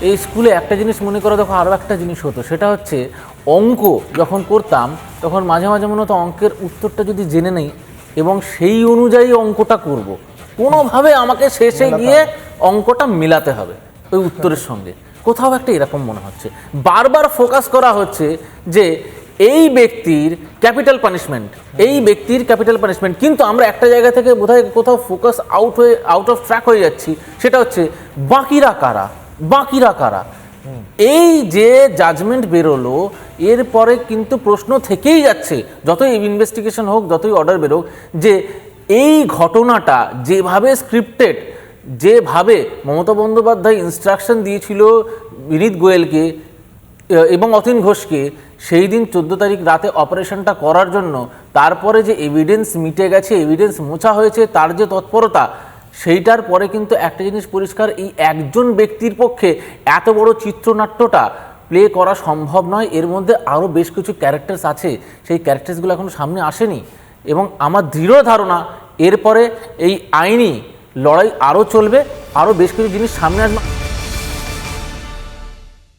এই স্কুলে একটা জিনিস মনে করে দেখো, আরও একটা জিনিস হতো, সেটা হচ্ছে অঙ্ক যখন করতাম তখন মাঝে মাঝে মনে হতো অঙ্কের উত্তরটা যদি জেনে নেই এবং সেই অনুযায়ী অঙ্কটা করব, কোনোভাবে আমাকে শেষে গিয়ে অঙ্কটা মেলাতে হবে ওই উত্তরের সঙ্গে। কোথাও একটা এরকম মনে হচ্ছে, বারবার ফোকাস করা হচ্ছে যে এই ব্যক্তির ক্যাপিটাল পানিশমেন্ট, এই ব্যক্তির ক্যাপিটাল পানিশমেন্ট, কিন্তু আমরা একটা জায়গা থেকে বোধহয় কোথাও ফোকাস আউট অফ ট্র্যাক হয়ে যাচ্ছি। সেটা হচ্ছে বাকিরা কারা, বাকিরা কারা। এই যে জাজমেন্ট বেরোলো, এরপরে কিন্তু প্রশ্ন থেকেই যাচ্ছে, যতই ইনভেস্টিগেশন হোক, যতই অর্ডার বেরোক, যে এই ঘটনাটা যেভাবে স্ক্রিপ্টেড, যেভাবে মমতা বন্দ্যোপাধ্যায় ইনস্ট্রাকশন দিয়েছিল বিনীত গোয়েলকে এবং অতীন ঘোষকে সেই দিন 14 তারিখ রাতে অপারেশনটা করার জন্য, তারপরে যে এভিডেন্স মিটে গেছে, এভিডেন্স মোছা হয়েছে, তার যে তৎপরতা, সেইটার পরে কিন্তু একটা জিনিস পরিষ্কার, এই একজন ব্যক্তির পক্ষে এত বড় চিত্রনাট্যটা প্লে করা সম্ভব নয়। এর মধ্যে আরও বেশ কিছু ক্যারেক্টার্স আছে, সেই ক্যারেক্টার্সগুলো এখনো সামনে আসেনি এবং আমার দৃঢ় ধারণা এরপরে এই আইনি লড়াই আরও চলবে, আরও বেশ কিছু জিনিস সামনে আসবে।